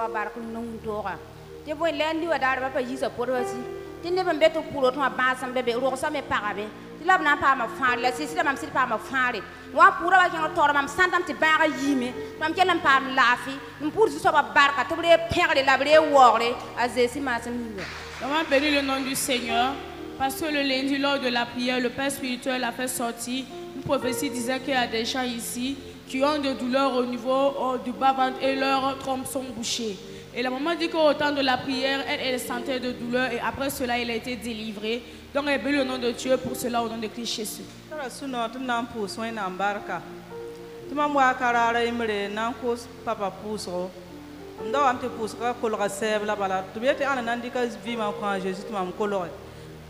soba barku nung dora te boy lendi wa dar ba pa yisa porwasi te ne ban beto pulo to ba sam bebe ro sa me parabe te lab na pa ma fa la sisi mam sit pa ma faare wa pura ba ke tor mam santam te ba yime mam kelam pa lafi pour soba barka te bre perde la bre wore azesi ma sam ni. Maman bénit le nom du Seigneur parce que le lundi lors de la prière le père spirituel a fait sortir une prophétie disant qu'il y a des gens ici qui ont des douleurs au niveau du bas-ventre et leurs trompes sont bouchées. Et la maman dit qu'au temps de la prière, elle sentait de douleur et après cela, elle a été délivrée. Donc elle bénit le nom de Dieu pour cela au nom de Christ Jésus.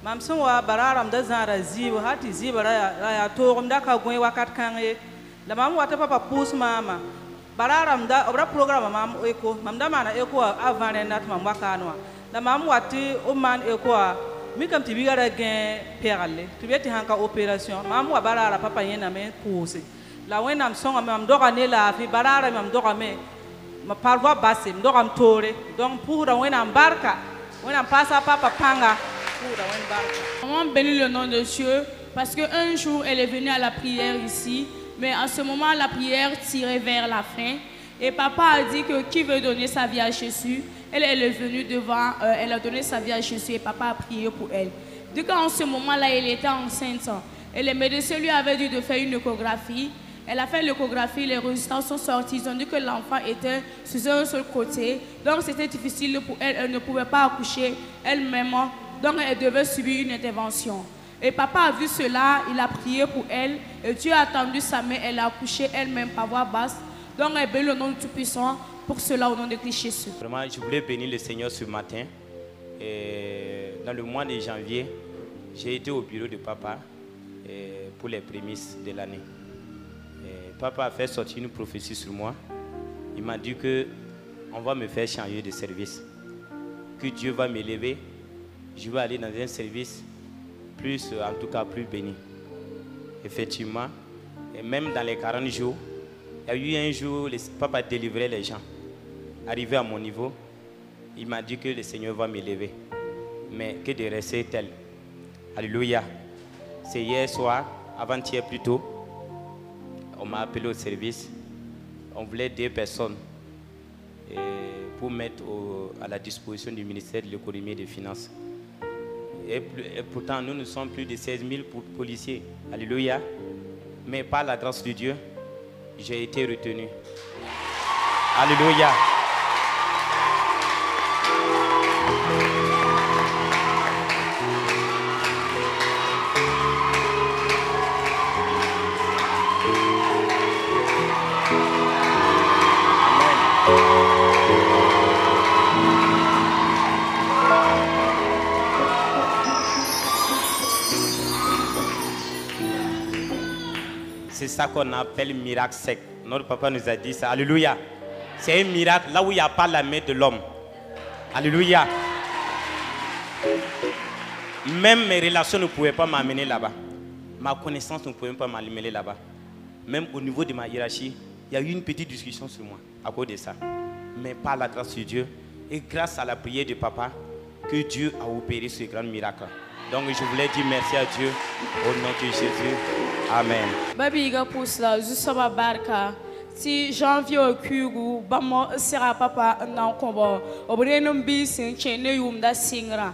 Mam sun wa bararam da zara zibo hati zibara ya torum da ka gwen wakat kange la mam wata papa pus mama bararam da obra program mam eko mam da mana eko avane nat mam wakanwa la mam wati oman eko mi kam tibiga da gen perale tibeti hanka operation mam wa barara papa yena me puse la wenam songa mam doga ne la fi barara mam doga me ma parwa basse doga am tore donc pour wenam barka wenam passa papa panga. Maman bénit le nom de Dieu parce qu'un jour elle est venue à la prière ici, mais en ce moment la prière tirait vers la fin et papa a dit que qui veut donner sa vie à Jésus, elle est venue devant, elle a donné sa vie à Jésus et papa a prié pour elle. Du coup en ce moment-là elle était enceinte et les médecins lui avaient dit de faire une échographie. Elle a fait l'échographie, les résultats sont sortis, ils ont dit que l'enfant était sur un seul côté, donc c'était difficile pour elle, elle ne pouvait pas accoucher elle-même. Donc elle devait subir une intervention. Et papa a vu cela, il a prié pour elle. Et Dieu a attendu sa main, elle a accouché elle-même par voie basse. Donc elle bénit le nom du Tout-Puissant pour cela au nom de Christ Jésus. Vraiment, je voulais bénir le Seigneur ce matin. Et dans le mois de janvier, j'ai été au bureau de papa pour les prémices de l'année. Papa a fait sortir une prophétie sur moi. Il m'a dit qu'on va me faire changer de service. Que Dieu va m'élever. Je vais aller dans un service plus, en tout cas, plus béni. Effectivement, et même dans les 40 jours, il y a eu un jour, papa délivrait les gens. Arrivé à mon niveau, il m'a dit que le Seigneur va m'élever. Mais que de rester tel. Alléluia. C'est hier soir, avant-hier plutôt, on m'a appelé au service. On voulait 2 personnes pour mettre à la disposition du ministère de l'économie et des finances. Et pourtant, nous ne sommes plus de 16 000 policiers. Alléluia. Mais par la grâce de Dieu, j'ai été retenu. Alléluia. C'est ça qu'on appelle miracle sec. Notre papa nous a dit ça. Alléluia. C'est un miracle là où il n'y a pas la main de l'homme. Alléluia. Même mes relations ne pouvaient pas m'amener là-bas. Ma connaissance ne pouvait pas m'amener là-bas. Même au niveau de ma hiérarchie, il y a eu une petite discussion sur moi à cause de ça. Mais par la grâce de Dieu et grâce à la prière de papa, que Dieu a opéré ce grand miracle. Donc je voulais dire merci à Dieu au nom de Jésus. Amen. Babiga pusla jusaba barka si janvier au kugu bamo sera papa nan kombo obrenum bi sin chene yum da singra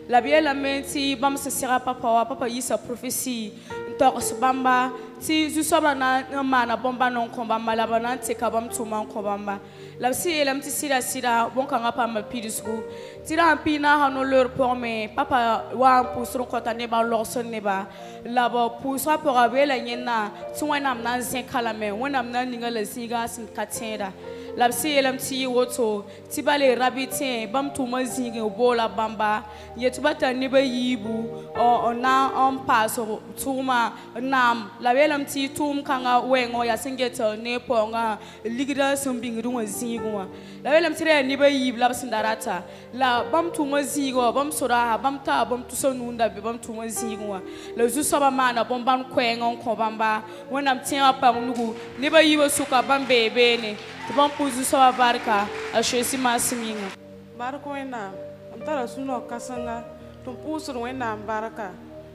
la bien la menti bam se sera papa yisa prophétie ntok bamba si jusaba na mana bomba non komba malaba nan te kabam tuma kombamba la si elam ti sida bon kanga pa ma pidisku tira pina hano leur pour me papa wa pusron kota ne ba lorson ne ba la ba pusra pour abe la nyena tuwenam nan zen kalame wenam nan ninga la ziga sin katera la si elam ti woto ti bale rabitin bam tuma zinga bola bamba yetubata ne ba yibu o na on paso tuma nam la elam ti tum kanga wengo ya singeta ne ponga ligida sumbingiru wazigwa la elam ti re ne ba yib la sindarata la bam tuma zigo bam sora bam ta bam tusonunda bam tuma zigwa la jusaba mana bam ban kwengo ko bamba wonam tian pa nugu ne ba yibo suka bam bebe ne Tu vas poser sur la barca, à choisir ma siminga. Barcoena, am tara suno kasanga, tum pusur wena baraka,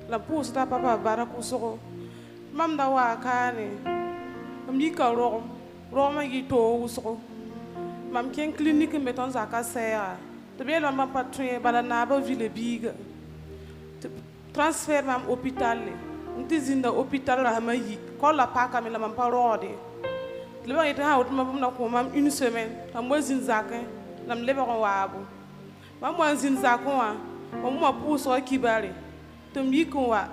la pus ta papa barakusoro. Mam da wa kane, am yika Roma yito usoro. Mam ken clinique meton zaka serra. Te bien la ma patrouille balanaba ville biga. Transfert mam hôpital. Ntizinda hôpital la mayi, ko la paka me la mam parode. Le ba ita ha utma bum na ko mam une semaine, tam wazin zaka. Lam leba ko wabu mam wan zin zakon wa mo puso kibare tum yiko wa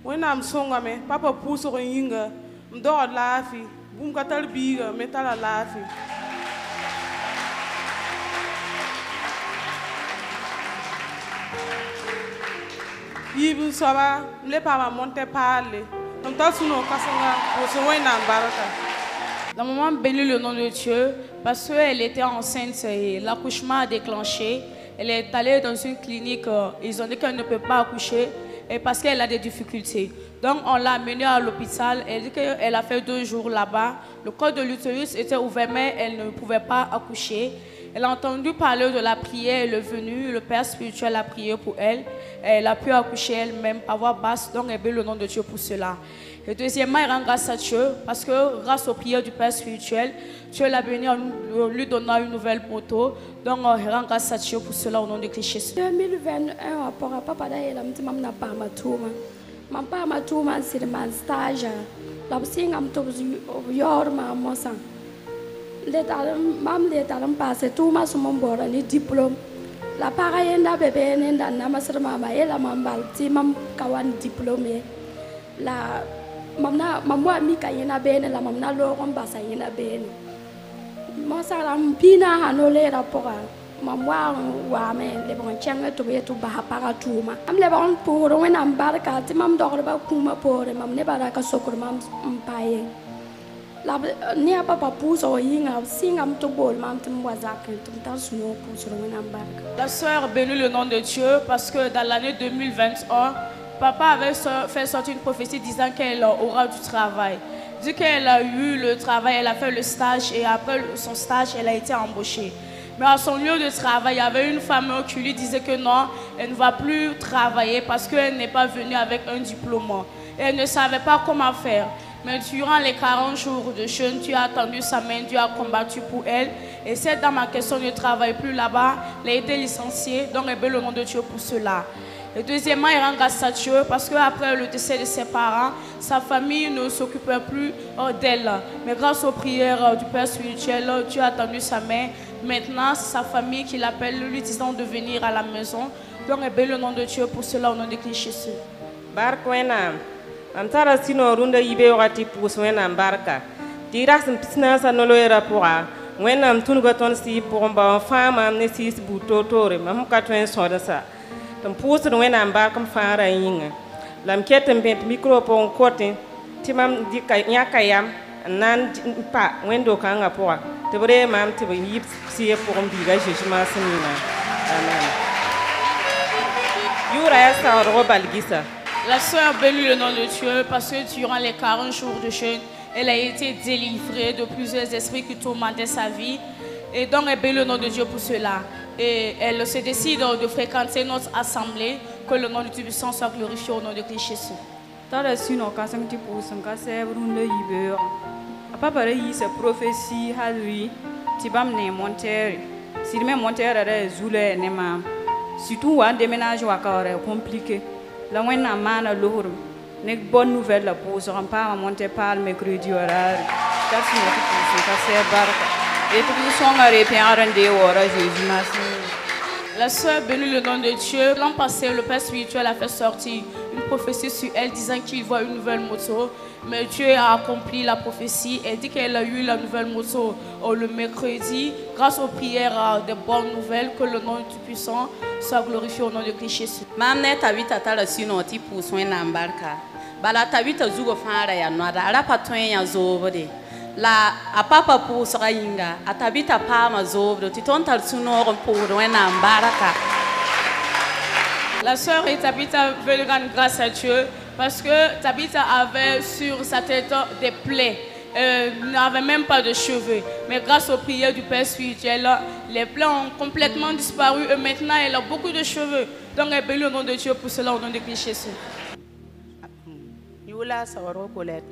wena am songa me papa puso ko yinga mdo lafi bum katal biga metala lafi yibun saba le pa ma monte parler tam ta suno kasanga puso wena baraka. La maman bénit le nom de Dieu parce qu'elle était enceinte et l'accouchement a déclenché. Elle est allée dans une clinique, ils ont dit qu'elle ne peut pas accoucher et parce qu'elle a des difficultés. Donc on l'a amenée à l'hôpital, elle dit qu'elle a fait 2 jours là-bas. Le col de l'utérus était ouvert mais elle ne pouvait pas accoucher. Elle a entendu parler de la prière, elle est venue, le Père spirituel a prié pour elle. Elle a pu accoucher elle-même par voie basse, donc elle bénit le nom de Dieu pour cela. Et deuxièmement, elle rend grâce à Dieu parce que grâce aux prières du Père spirituel, Dieu l'a béni en lui donnant une nouvelle moto. Donc elle rend grâce à Dieu pour cela au nom de Christ Jésus. 2021 rapport à papa d'ailleurs la mtima mna pa matuma. Ma pa matuma c'est ma stage. La singa mto yor ma mosa. Mam le talam passe tout ma sumon bora ni diplôme. La parayenda bébé nenda na masra mama ela mambal ti mam kawan diplômé. La mamna mamwa mi kayena bene la mamna lo basa yena bene. Mo sala mpina hanole rapora. Mamwa wa me le bon changa to be to ba para tuma. Am le bon pour wena mbarka ti mam dogre ba kuma pore mam ne baraka sokor mam mpaye. La ne papa puso yinga singam to bol mam tum wazak tum ta suno puso wena mbarka. La sœur bénit le nom de Dieu parce que dans l'année 2021 papa avait fait sortir une prophétie disant qu'elle aura du travail. Dès qu'elle a eu le travail, elle a fait le stage et après son stage, elle a été embauchée. Mais à son lieu de travail, il y avait une femme qui lui disait que non, elle ne va plus travailler parce qu'elle n'est pas venue avec un diplôme. Elle ne savait pas comment faire. Mais durant les 40 jours de jeûne, Dieu a tendu sa main, Dieu a combattu pour elle. Et cette dame en question ne travaille plus là-bas, elle a été licenciée, donc elle bénit le nom de Dieu pour cela. Et deuxièmement, il rend grâce à Dieu parce qu'après le décès de ses parents, sa famille ne s'occupait plus d'elle. Mais grâce aux prières du Père spirituel, Dieu a tendu sa main. Maintenant, c'est sa famille qui l'appelle, lui disant de venir à la maison. Donc, elle bénit le nom de Dieu pour cela au nom de Christ Jésus. Barkwena, amtara sino runda ibe wakati puswena barka. Tira sina sanolo era poa. Wena mtunga ton si pomba fama ne si butotore, mamuka twen soda. Tam puso wena barka mfara yinga. Lam ketem bent micro pon kote. Timam dika nyakayam nan pa wendo kanga poa. Tebre mam tebe yip si pour mbiga jejuma semina. Amen. Yura ya sa roba ligisa. La sœur bénit le nom de Dieu parce que durant les 40 jours de jeûne, elle a été délivrée de plusieurs esprits qui tourmentaient sa vie. Et donc elle bénit le nom de Dieu pour cela. Et elle se décide de fréquenter notre assemblée, que le nom du Tout-Puissant soit glorifié au nom de Christ Jésus. Tara sino kasang tipu sangka sebrunda iber. Apa para yi se prophétie halui tibam ne monter. Si me monter ara zule ne ma. Surtout wa déménage wa ka compliqué. La wena mana lohur. Ne bonne nouvelle la pose on pas monter par mercredi horaire. Ça sino tipu sangka se barka. Et tout son arrêté ora Jésus merci. La sœur bénit le nom de Dieu. L'an passé, le Père spirituel a fait sortir une prophétie sur elle disant qu'il voit une nouvelle moto. Mais Dieu a accompli la prophétie et dit qu'elle a eu la nouvelle moto le mercredi. Grâce aux prières des bonnes nouvelles, que le nom du Tout-Puissant soit glorifié au nom de Christ Jésus. Mamne tabita tala sino ti puswen na mbarka. Bala tabita zugo fara ya nwada ala patwen ya zobode. La apapa pusra yinga atabita pama zobdo ti tontal suno pour wena mbaraka. La sœur et Tabitha veulent rendre grâce à Dieu parce que Tabitha avait sur sa tête des plaies. n'avait même pas de cheveux. Mais grâce aux prières du Père spirituel, les plans ont complètement disparu et maintenant elle a beaucoup de cheveux. Donc elle bénit au nom de Dieu pour cela, au nom de Christ Jésus. Yula sawaro kolet.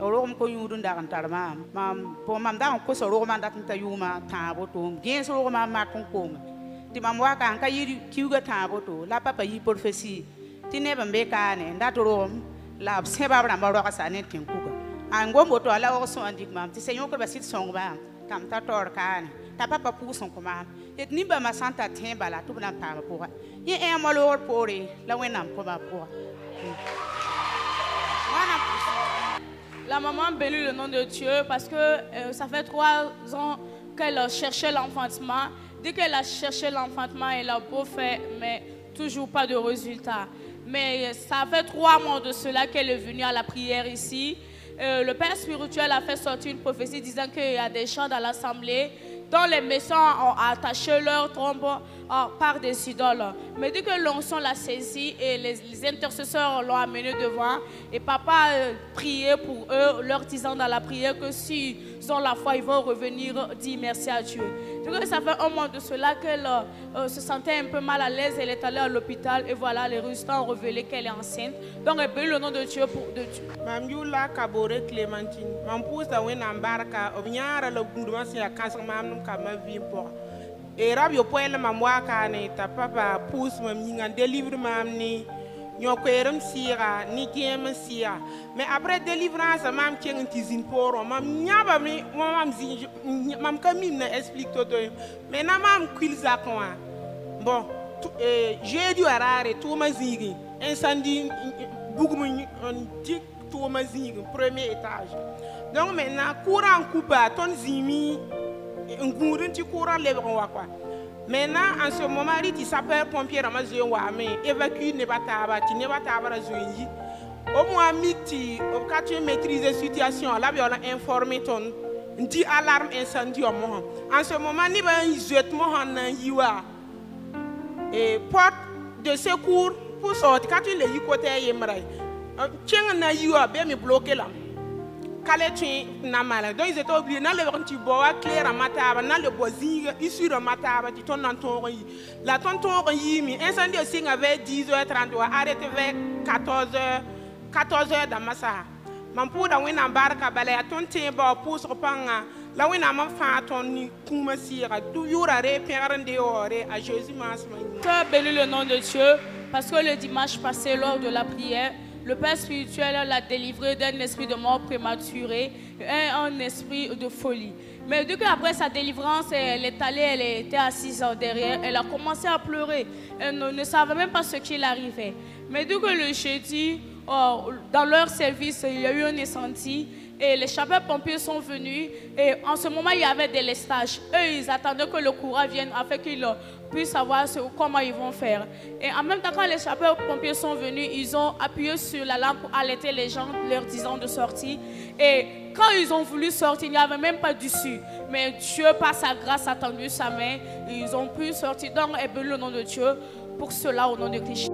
Oro ko yudun da kan tarma. Mam po mam da ko so ro man da ta yuma ta boto. Gen so ro ma kon ko. Ti mam wa kan ka yiri kiuga ta boto. La papa yi prophétie. Ti ne bambe ka ne nda to ro la se ba bra ma ro ka sa ne tin ku. An go moto ala o so andik mam. Ti senyo ko ba sit song ba. Tam ta tor ka ne. Ta papa pu son ko mam. Et ni ba ma santa tin ba la tu na pa po. Ye e mo lor pore la wenam ko ba po. La maman bénit le nom de Dieu parce que ça fait 3 ans qu'elle cherchait l'enfantement. Dès qu'elle a cherché l'enfantement, elle a beau faire, mais toujours pas de résultat. Mais ça fait 3 mois de cela qu'elle est venue à la prière ici. Le Père spirituel a fait sortir une prophétie disant qu'il y a des gens dans l'assemblée dont les méchants ont attaché leur tombe par des idoles. Mais dès que l'onction l'a saisi et les intercesseurs l'ont amené devant, et papa priait pour eux, leur disant dans la prière que s'ils ont la foi, ils vont revenir dire merci à Dieu. Donc ça fait un mois de cela qu'elle se sentait un peu mal à l'aise, elle est allée à l'hôpital et voilà, les résultats ont révélé qu'elle est enceinte. Donc elle bénit le nom de Dieu pour de Dieu. Mam Yula Kabore Clémentine, mam pousa wen ambarka, obnyara le gunduma si la kansa mam kama vie pour. Et rab yo poel mam waka ne ta papa pousse mam yinga délivre mam ni nyokwérem sira ni gem sira. Mais après délivrance mam kien tizin pour mam nyaba mi mam zi mam kamim na explique toto. Mais na mam kwilza kwa. Bon, j'ai dû arrêter tout ma zigi. Incendie beaucoup dik tout ma zigi premier étage. Donc maintenant courant coupa ton zimi un petit courant lève quoi. Maintenant en ce moment il s'appelle pompier ramasse wa mais évacue ne pas taba tu ne pas taba razoui. Au moins miti quand tu maîtrises la situation là on a informé ton dit alarme incendie au moment. En ce moment ni ba jetement en yiwa et porte de secours pour sortir quand tu le côté yemray. Tiens na yiwa be me bloquer là. Donc ils étaient obligés de le petit bois clair à mataba, dans le boising issu de mataba, qui tourne en ton riz. La tonton riz, incendie aussi avait 10h30, arrêté vers 14h dans ma salle. Mon pour dans une embarque, balai à ton timbre pour se reprendre. Là où on a mon fantôme, comme sire, toujours à répérer dehors à Jésus. Que bénit le nom de Dieu, parce que le dimanche passé, lors de la prière, le Père spirituel l'a délivré d'un esprit de mort prématuré et un esprit de folie. Mais dès qu'après sa délivrance, elle est allée, elle était assise derrière, elle a commencé à pleurer. Elle ne savait même pas ce qui l'arrivait. Mais dès que le jeudi, dans leur service, il y a eu un incendie et les sapeurs-pompiers sont venus et en ce moment, il y avait des lestages. Eux, ils attendaient que le courant vienne afin qu'ils puissent savoir comment ils vont faire. Et en même temps, quand les sapeurs-pompiers sont venus, ils ont appuyé sur la lampe pour alerter les gens, leur disant de sortir. Et quand ils ont voulu sortir, il n'y avait même pas d'issue. Mais Dieu, par sa grâce, a tendu sa main et ils ont pu sortir. Donc, et béni le nom de Dieu pour cela au nom de Christ.